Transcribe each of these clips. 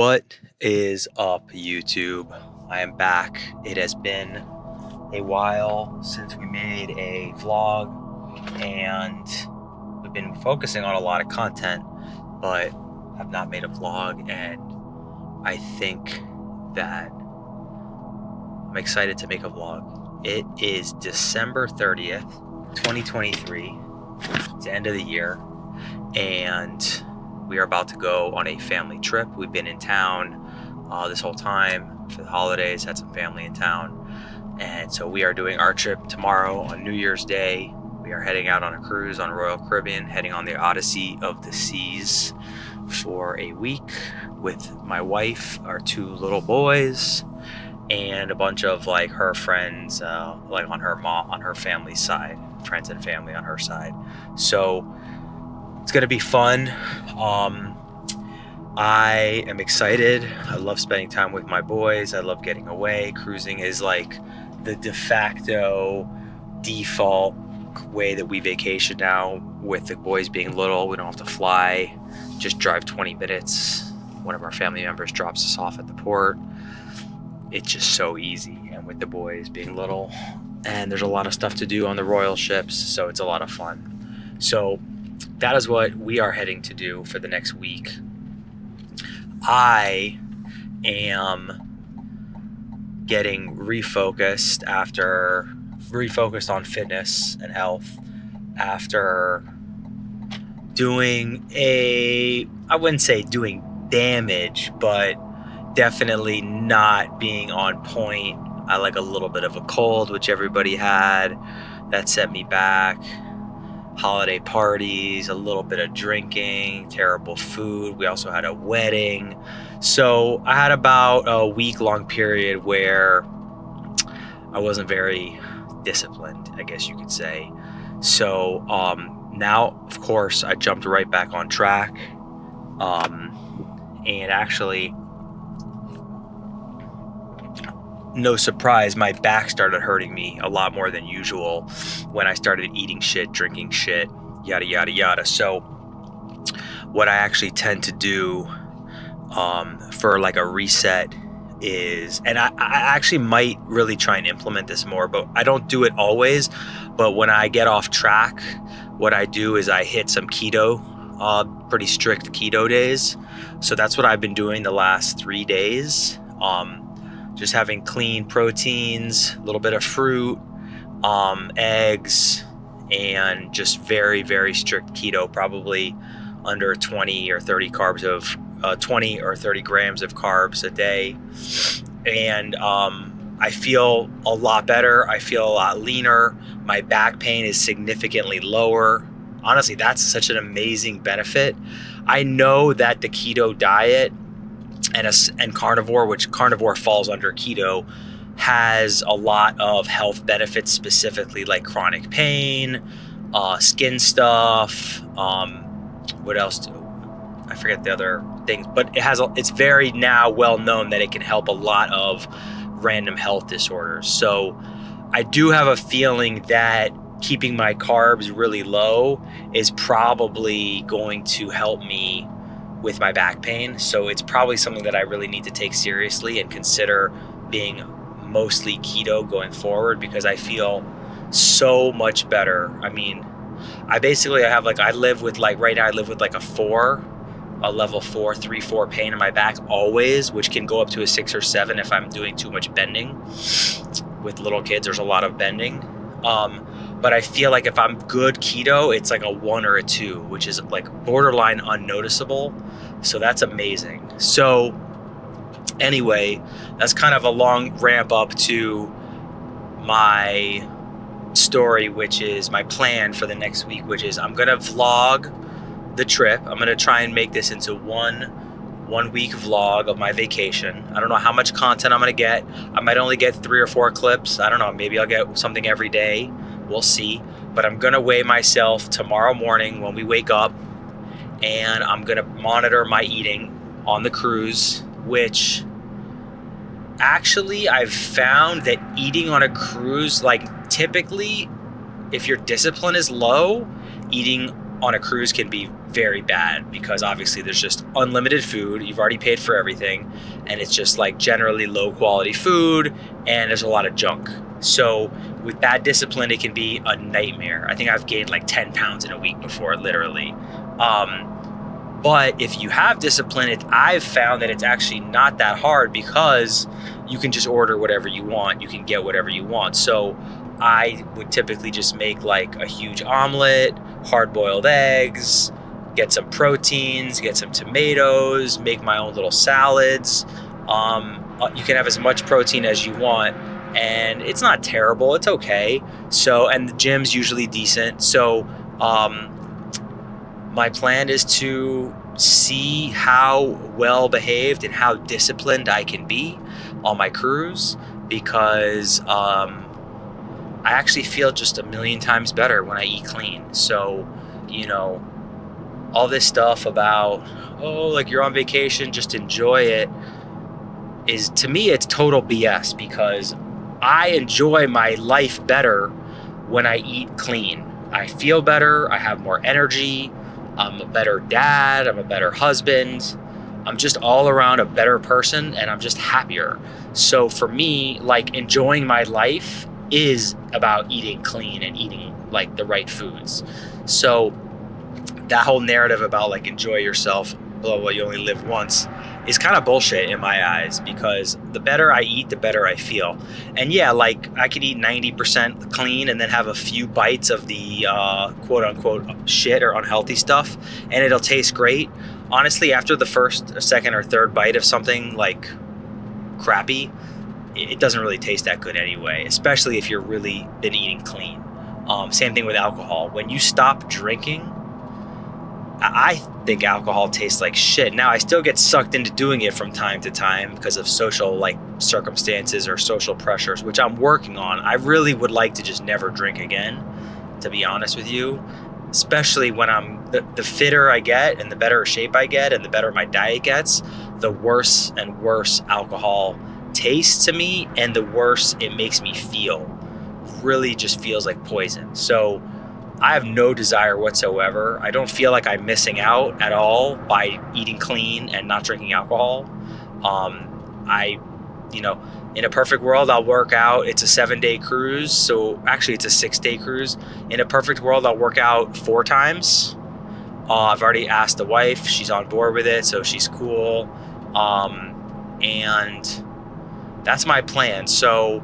What is up, YouTube? I am back. It has been a while since we made a vlog, and we've been focusing on a lot of content, but have not made a vlog. And I think that I'm excited to make a vlog. It is December 30th, 2023. It's the end of the year, and we are about to go on a family trip. We've been in town this whole time for the holidays, had some family in town. And so we are doing our trip tomorrow on New Year's Day. We are heading out on a cruise on Royal Caribbean, heading on the Odyssey of the Seas for a week with my wife, our two little boys, and a bunch of like her friends, like on her family's side, friends and family on her side. So it's gonna be fun. I am excited. I love spending time with my boys. I love getting away. Cruising is like the de facto default way that we vacation now, with the boys being little. We don't have to fly, just drive 20 minutes. One of our family members drops us off at the port. It's just so easy. And with the boys being little, and there's a lot of stuff to do on the Royal ships, so it's a lot of fun. So that is what we are heading to do for the next week. I am getting refocused on fitness and health after doing I wouldn't say doing damage, but definitely not being on point. I like a little bit of a cold, which everybody had. That set me back. Holiday parties, a little bit of drinking, terrible food. We also had a wedding. So I had about a week-long period where I wasn't very disciplined, I guess you could say. So now, of course, I jumped right back on track. And actually, no surprise, my back started hurting me a lot more than usual when I started eating shit, drinking shit, yada, yada, yada. So what I actually tend to do for like a reset is, and I actually might really try and implement this more, but I don't do it always. But when I get off track, what I do is I hit some keto, pretty strict keto days. So that's what I've been doing the last 3 days. Just having clean proteins, a little bit of fruit, eggs, and just very, very strict keto, probably under 20 or 30 grams of carbs a day. And I feel a lot better. I feel a lot leaner. My back pain is significantly lower. Honestly, that's such an amazing benefit. I know that the keto diet and carnivore, which carnivore falls under keto, has a lot of health benefits, specifically like chronic pain, skin stuff. What else? I forget the other things, but it's very now well known that it can help a lot of random health disorders. So I do have a feeling that keeping my carbs really low is probably going to help me with my back pain. So it's probably something that I really need to take seriously and consider being mostly keto going forward, because I feel so much better. I mean, I live with like a level 4, 3-4 pain in my back always, which can go up to a 6 or 7 if I'm doing too much bending. With little kids, there's a lot of bending. But I feel like if I'm good keto, it's like a 1 or a 2, which is like borderline unnoticeable. So that's amazing. So anyway, that's kind of a long ramp up to my story, which is my plan for the next week, which is I'm going to vlog the trip. I'm going to try and make this into one week vlog of my vacation. I don't know how much content I'm going to get. I might only get 3 or 4 clips. I don't know. Maybe I'll get something every day. We'll see. But I'm going to weigh myself tomorrow morning when we wake up, and I'm going to monitor my eating on the cruise, which actually I've found that eating on a cruise, like typically if your discipline is low, eating on a cruise can be very bad, because obviously there's just unlimited food. You've already paid for everything, and it's just like generally low quality food, and there's a lot of junk. So with bad discipline, it can be a nightmare. I think I've gained like 10 pounds in a week before, literally. But if you have discipline, I've found that it's actually not that hard, because you can just order whatever you want. You can get whatever you want. So I would typically just make like a huge omelet, hard-boiled eggs, get some proteins, get some tomatoes, make my own little salads. You can have as much protein as you want, and it's not terrible. It's okay. So, and the gym's usually decent. So my plan is to see how well behaved and how disciplined I can be on my cruise, because I actually feel just a million times better when I eat clean. So, you know, all this stuff about, oh, like you're on vacation, just enjoy it, is, to me, it's total BS, because I enjoy my life better when I eat clean. I feel better. I have more energy. I'm a better dad. I'm a better husband. I'm just all around a better person, and I'm just happier. So for me, like, enjoying my life is about eating clean and eating like the right foods. So that whole narrative about like enjoy yourself, blah, blah, you only live once, is kind of bullshit in my eyes, because the better I eat, the better I feel. And yeah, like I could eat 90% clean and then have a few bites of the quote unquote shit or unhealthy stuff, and it'll taste great. Honestly, after the first or second or third bite of something like crappy, it doesn't really taste that good anyway, especially if you're really been eating clean. Same thing with alcohol. When you stop drinking, I think alcohol tastes like shit. Now, I still get sucked into doing it from time to time because of social like circumstances or social pressures, which I'm working on. I really would like to just never drink again, to be honest with you, especially when the fitter I get and the better shape I get and the better my diet gets, the worse and worse alcohol tastes to me, and the worse it makes me feel. Really just feels like poison. So I have no desire whatsoever. I don't feel like I'm missing out at all by eating clean and not drinking alcohol. In a perfect world, I'll work out. It's a 7-day cruise. So actually it's a 6-day cruise. In a perfect world, I'll work out 4 times. I've already asked the wife. She's on board with it, so she's cool. And that's my plan. So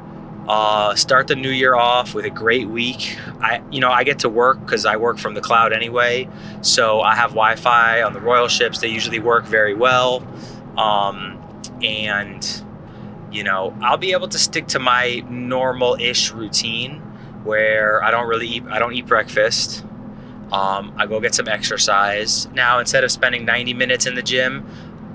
start the new year off with a great week. I get to work because I work from the cloud anyway. So I have Wi-Fi on the Royal ships. They usually work very well. And I'll be able to stick to my normal-ish routine where I don't eat breakfast. I go get some exercise. Now, instead of spending 90 minutes in the gym,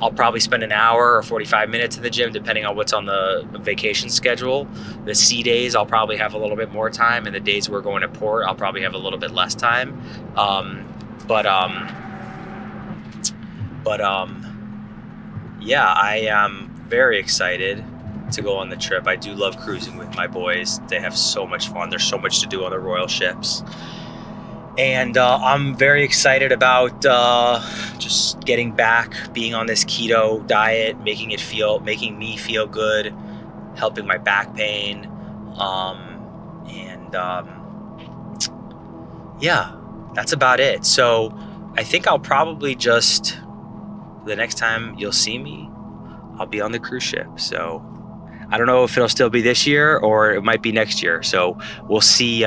I'll probably spend an hour or 45 minutes in the gym, depending on what's on the vacation schedule. The sea days, I'll probably have a little bit more time, and the days we're going to port, I'll probably have a little bit less time. Yeah, I am very excited to go on the trip. I do love cruising with my boys. They have so much fun. There's so much to do on the Royal ships. And I'm very excited about just getting back, being on this keto diet, making me feel good, helping my back pain. Yeah, that's about it. So I think I'll probably just, the next time you'll see me, I'll be on the cruise ship. So I don't know if it'll still be this year or it might be next year. So we'll see.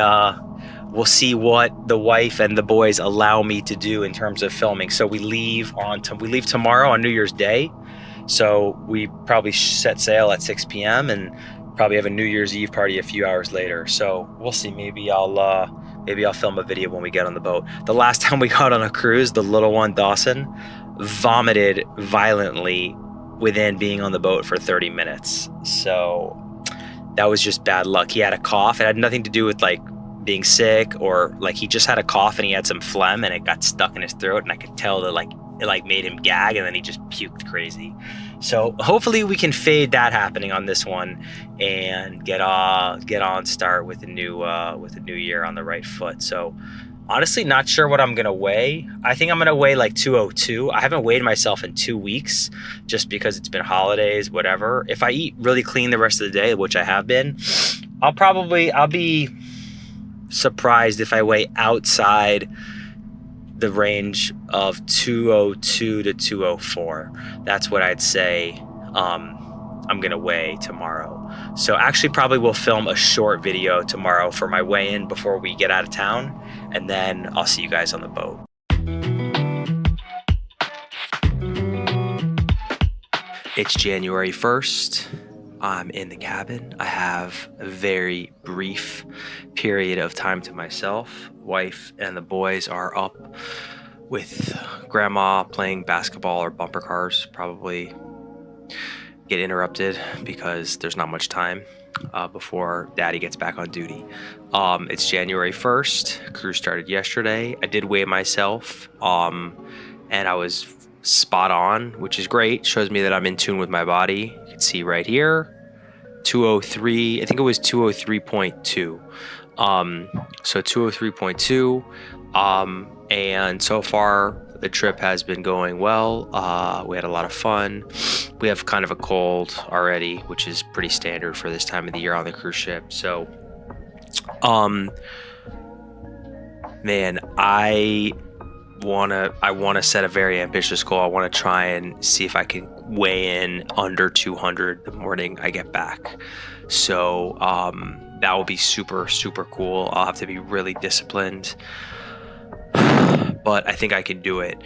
We'll see what the wife and the boys allow me to do in terms of filming. So we leave tomorrow on New Year's Day. So we probably set sail at 6 p.m. and probably have a New Year's Eve party a few hours later. So we'll see. Maybe I'll film a video when we get on the boat. The last time we got on a cruise, the little one, Dawson, vomited violently within being on the boat for 30 minutes. So that was just bad luck. He had a cough. It had nothing to do with like being sick, or like he just had a cough and he had some phlegm and it got stuck in his throat, and I could tell that it made him gag, and then he just puked crazy. So hopefully we can fade that happening on this one and get on start with a new year on the right foot. So Honestly, not sure what I'm going to weigh. I think I'm going to weigh like 202. I haven't weighed myself in 2 weeks just because it's been holidays, whatever. If I eat really clean the rest of the day, which I have been, I'll be surprised if I weigh outside the range of 202 to 204. That's what I'd say I'm gonna weigh tomorrow. So actually probably will film a short video tomorrow for my weigh-in before we get out of town, and then I'll see you guys on the boat. It's January 1st. I'm in the cabin. I have a very brief period of time to myself. Wife and the boys are up with grandma playing basketball or bumper cars. Probably get interrupted because there's not much time before daddy gets back on duty. It's January 1st. Cruise started yesterday. I did weigh myself and I was spot on, which is great. Shows me that I'm in tune with my body. You can see right here, 203. I think it was 203.2. So 203.2. And so far the trip has been going well. We had a lot of fun. We have kind of a cold already, which is pretty standard for this time of the year on the cruise ship. So, man, I want to set a very ambitious goal. I want to try and see if I can weigh in under 200 the morning I get back. So that will be super, super cool. I'll have to be really disciplined, but I think I can do it.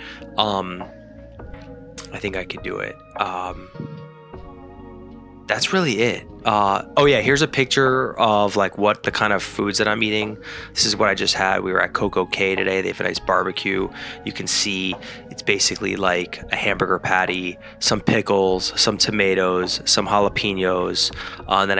That's really it. Oh yeah, here's a picture of like what the kind of foods that I'm eating. This is what I just had. We were at Coco Cay today. They have a nice barbecue. You can see it's basically like a hamburger patty, some pickles, some tomatoes, some jalapenos. And then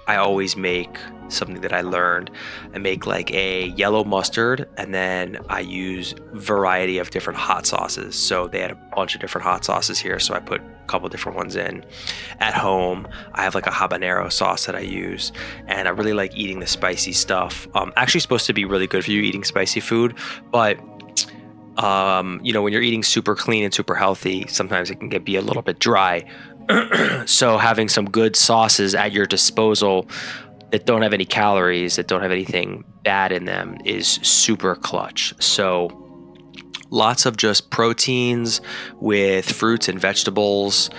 I always make something that I learned. I make like a yellow mustard, and then I use variety of different hot sauces. So they had a bunch of different hot sauces here, so I put a couple different ones in. At home, I have like a habanero sauce that I use, and I really like eating the spicy stuff. Actually supposed to be really good for you eating spicy food, but when you're eating super clean and super healthy, sometimes it can be a little bit dry. So having some good sauces at your disposal that don't have any calories, that don't have anything bad in them, is super clutch. So lots of just proteins with fruits and vegetables.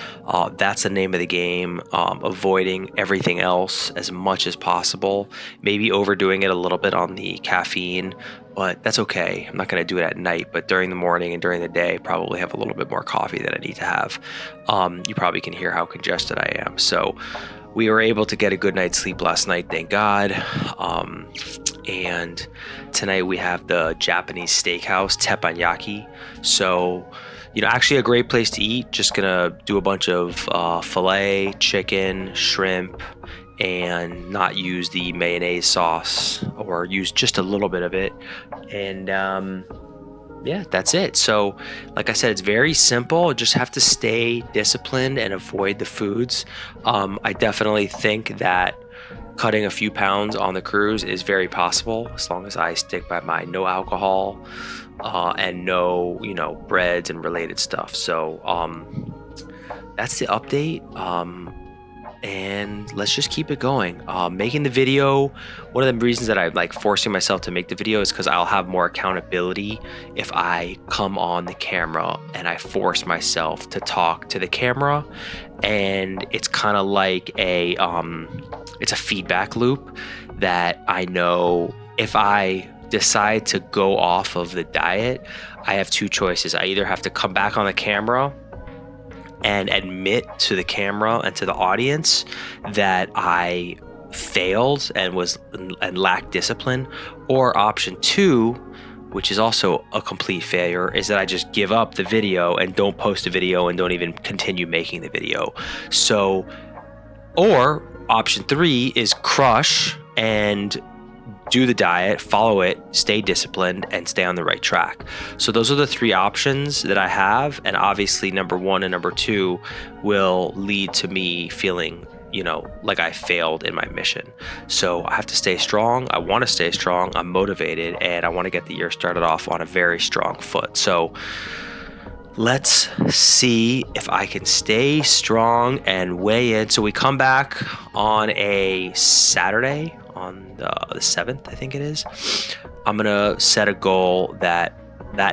That's the name of the game. Avoiding everything else as much as possible. Maybe overdoing it a little bit on the caffeine, but that's okay. I'm not going to do it at night, but during the morning and during the day, probably have a little bit more coffee than I need to have. You probably can hear how congested I am. So we were able to get a good night's sleep last night, thank God. And tonight we have the Japanese steakhouse, Teppanyaki. So, actually a great place to eat. Just gonna do a bunch of filet, chicken, shrimp, and not use the mayonnaise sauce, or use just a little bit of it. And yeah, that's it. So like I said, it's very simple. Just have to stay disciplined and avoid the foods. I definitely think that cutting a few pounds on the cruise is very possible, as long as I stick by my no alcohol and no, breads and related stuff. So that's the update. And let's just keep it going. Making the video, one of the reasons that I like forcing myself to make the video is because I'll have more accountability if I come on the camera and I force myself to talk to the camera. And it's kind of like it's a feedback loop that I know if I decide to go off of the diet, I have two choices. I either have to come back on the camera and admit to the camera and to the audience that I failed and lacked discipline, or option two, which is also a complete failure, is that I just give up the video and don't post a video and don't even continue making the video. So, or option three is crush and do the diet, follow it, stay disciplined, and stay on the right track. So those are the three options that I have. And obviously number one and number two will lead to me feeling, like I failed in my mission. So I have to stay strong. I want to stay strong. I'm motivated, and I want to get the year started off on a very strong foot. So let's see if I can stay strong and weigh in. So we come back on a Saturday, on the 7th, I think it is. I'm going to set a goal that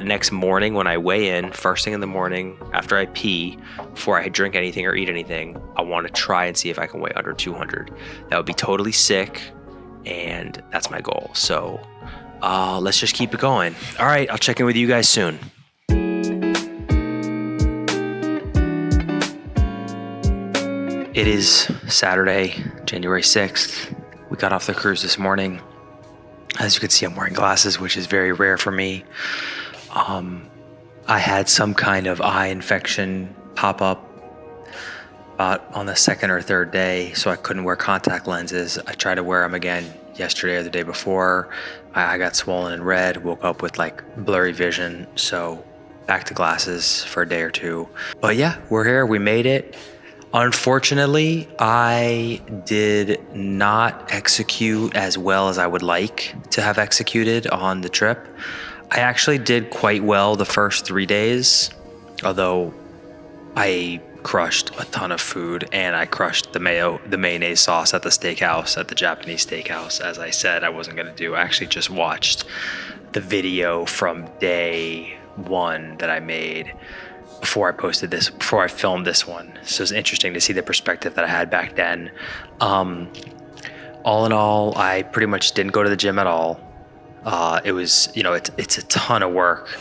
next morning when I weigh in, first thing in the morning, after I pee, before I drink anything or eat anything, I want to try and see if I can weigh under 200. That would be totally sick, and that's my goal. So let's just keep it going. All right, I'll check in with you guys soon. It is Saturday, January 6th. We got off the cruise this morning. As you can see, I'm wearing glasses, which is very rare for me. I had some kind of eye infection pop up about on the second or third day, so I couldn't wear contact lenses. I tried to wear them again yesterday or the day before. I got swollen and red, woke up with like blurry vision, so back to glasses for a day or two. But yeah, we're here, we made it. Unfortunately, I did not execute as well as I would like to have executed on the trip. I actually did quite well the first 3 days, although I crushed a ton of food, and I crushed the mayonnaise sauce at the steakhouse, at the Japanese steakhouse, as I said I wasn't gonna do. I actually just watched the video from day 1 that I made before I filmed this one. So it's interesting to see the perspective that I had back then. All in all, I pretty much didn't go to the gym at all. It was, it's a ton of work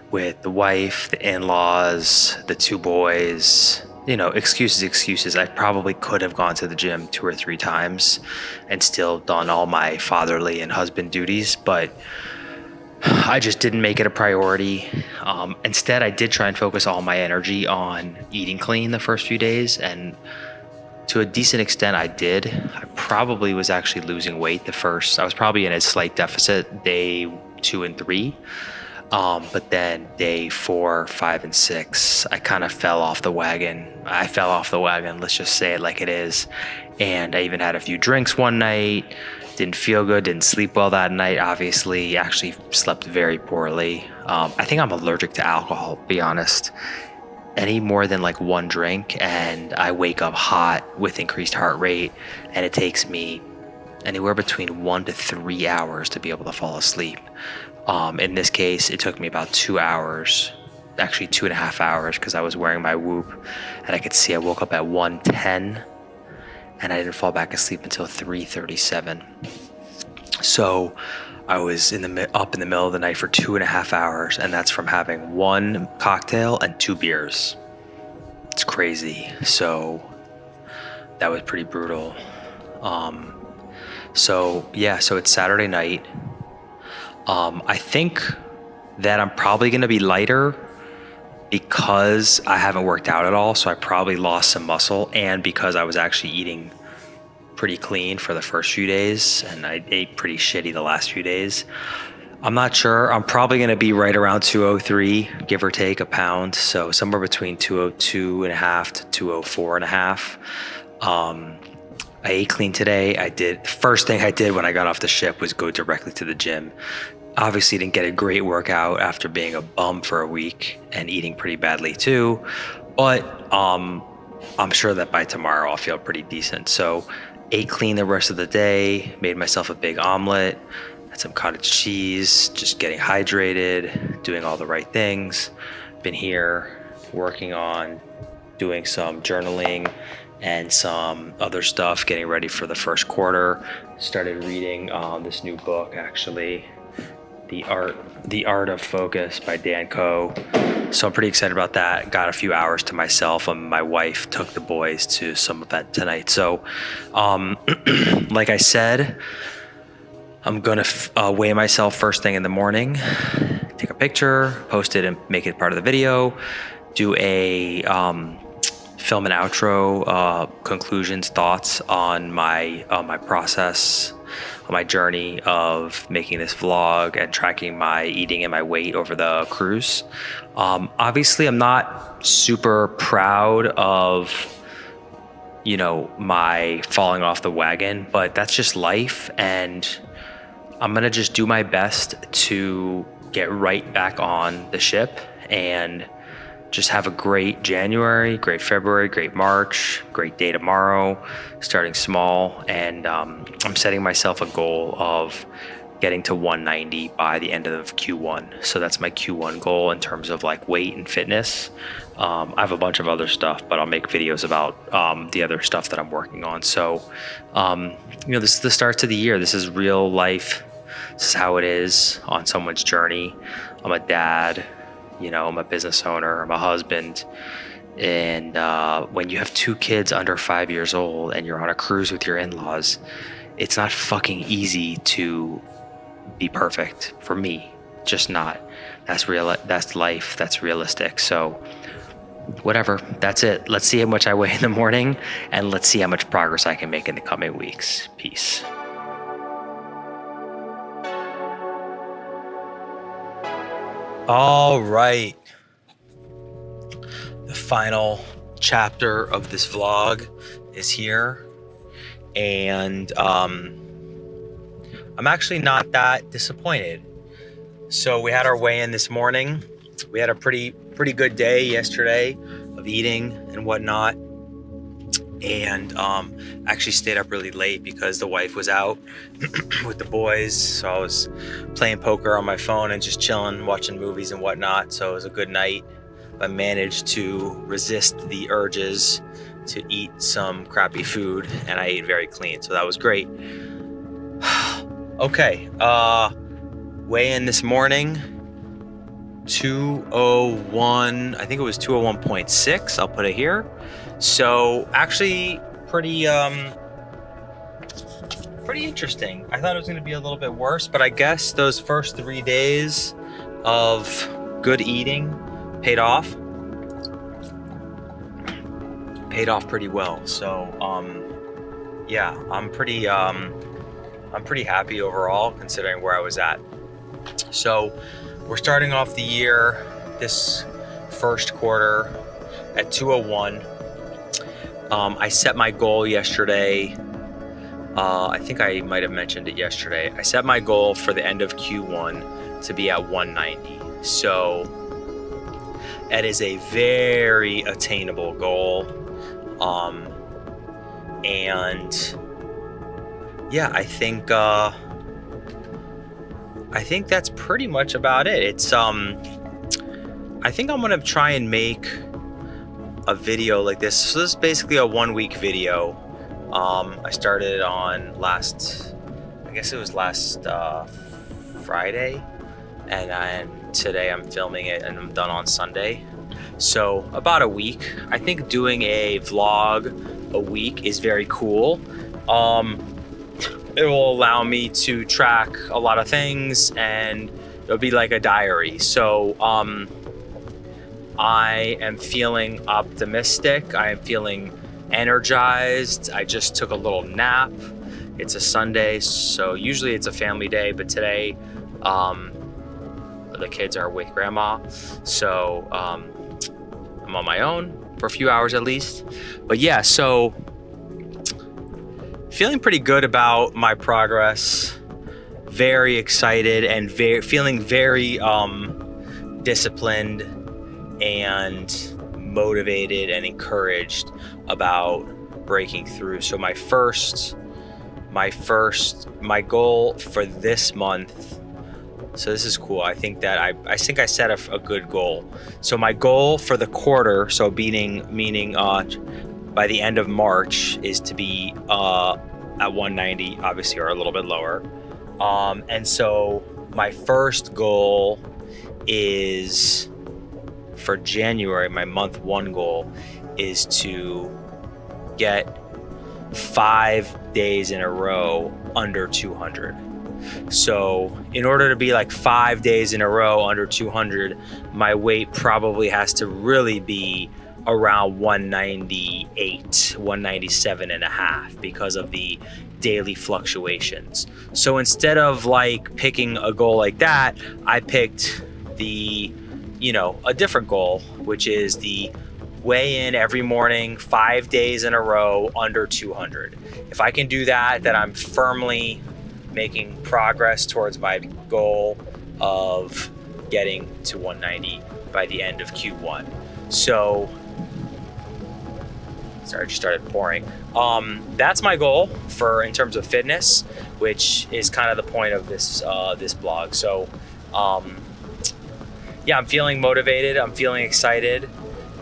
with the wife, the in-laws, the 2 boys, excuses. I probably could have gone to the gym 2 or 3 times and still done all my fatherly and husband duties, but I just didn't make it a priority. Instead, I did try and focus all my energy on eating clean the first few days, and to a decent extent I did. I probably was actually losing weight I was probably in a slight deficit day 2 and 3. But then day 4, 5, and 6, I kind of fell off the wagon. Let's just say it like it is. And I even had a few drinks one night. Didn't feel good, didn't sleep well that night, obviously. Actually slept very poorly. I think I'm allergic to alcohol, to be honest. Any more than like 1 drink and I wake up hot with increased heart rate, and it takes me anywhere between 1 to 3 hours to be able to fall asleep. In this case, it took me about 2 hours, actually 2.5 hours, because I was wearing my Whoop, and I could see I woke up at 1:10, and I didn't fall back asleep until 3:37. So I was up in the middle of the night for 2.5 hours, and that's from having 1 cocktail and 2 beers. It's crazy. So that was pretty brutal. So it's Saturday night. I think that I'm probably going to be lighter because I haven't worked out at all. So I probably lost some muscle, and because I was actually eating pretty clean for the first few days, and I ate pretty shitty the last few days. I'm not sure. I'm probably going to be right around 203, give or take a pound. So somewhere between 202.5 to 204.5. I ate clean today. The first thing I did when I got off the ship was go directly to the gym. Obviously didn't get a great workout after being a bum for a week and eating pretty badly too. But I'm sure that by tomorrow I'll feel pretty decent. So ate clean the rest of the day, made myself a big omelet, had some cottage cheese, just getting hydrated, doing all the right things. Been here working on doing some journaling and some other stuff, getting ready for the first quarter. Started reading this new book, actually, The Art of Focus by Dan Koh. So I'm pretty excited about that. Got a few hours to myself, and my wife took the boys to some event tonight. So, like I said, I'm gonna weigh myself first thing in the morning, take a picture, post it, and make it part of the video. Do a film and outro, conclusions, thoughts on my process, on my journey of making this vlog and tracking my eating and my weight over the cruise. Obviously, I'm not super proud of my falling off the wagon, but that's just life. And I'm going to just do my best to get right back on the ship and just have a great January, great February, great March, great day tomorrow, starting small. And I'm setting myself a goal of getting to 190 by the end of Q1. So that's my Q1 goal in terms of like weight and fitness. I have a bunch of other stuff, but I'll make videos about the other stuff that I'm working on. So, this is the start to the year. This is real life. This is how it is on someone's journey. I'm a dad, I'm a business owner, I'm a husband. And when you have 2 kids under 5 years old and you're on a cruise with your in-laws, it's not fucking easy to be perfect for me. Just not. That's real. That's life. That's realistic. So whatever, that's it. Let's see how much I weigh in the morning, and let's see how much progress I can make in the coming weeks. Peace. All right. The final chapter of this vlog is here, and I'm actually not that disappointed. So we had our weigh-in this morning. We had a pretty good day yesterday of eating and whatnot, and actually stayed up really late because the wife was out with the boys. So I was playing poker on my phone and just chilling, watching movies and whatnot. So it was a good night. I managed to resist the urges to eat some crappy food, and I ate very clean, so that was great. Okay, weigh-in this morning, 201, I think it was 201.6, I'll put it here. So actually pretty interesting. I thought it was gonna be a little bit worse, but I guess those first 3 days of good eating paid off pretty well. So yeah, I'm pretty happy overall considering where I was at. So we're starting off the year, this first quarter, at 201. I set my goal yesterday. I think I might have mentioned it yesterday. I set my goal for the end of Q1 to be at 190. So that is a very attainable goal. And yeah, I think that's pretty much about it. It's I think I'm gonna try and make a video like this. So this is basically a 1-week video. I started on last Friday, and today I'm filming it and I'm done on Sunday. So about a week. I think doing a vlog a week is very cool. It will allow me to track a lot of things, and it'll be like a diary. So I am feeling optimistic. I am feeling energized. I just took a little nap. It's a Sunday, so usually it's a family day, but today the kids are with grandma. So I'm on my own for a few hours at least. But yeah, so feeling pretty good about my progress, very excited, and feeling very disciplined and motivated and encouraged about breaking through. So my goal for this month, so this is cool. I think I set a good goal. So my goal for the quarter, so meaning by the end of March, is to be at 190, obviously, or a little bit lower. And so my first goal is for January, my month 1 goal is to get 5 days in a row under 200. So in order to be like 5 days in a row under 200, my weight probably has to really be around 198, 197 and a half because of the daily fluctuations. So instead of like picking a goal like that, I picked a different goal, which is the weigh in every morning, 5 days in a row, under 200. If I can do that, then I'm firmly making progress towards my goal of getting to 190 by the end of Q1. So, sorry, I just started pouring. That's my goal in terms of fitness, which is kind of the point of this blog. So, yeah, I'm feeling motivated. I'm feeling excited.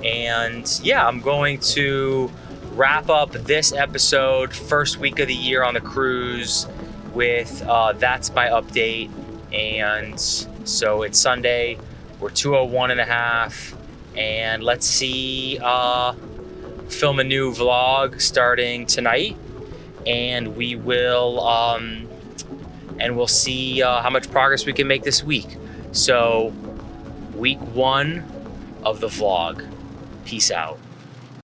And yeah, I'm going to wrap up this episode, first week of the year on the cruise, with that's my update. And so it's Sunday, we're 201.5, and let's see, film a new vlog starting tonight, and we'll see how much progress we can make this week. So week 1 of the vlog. Peace out.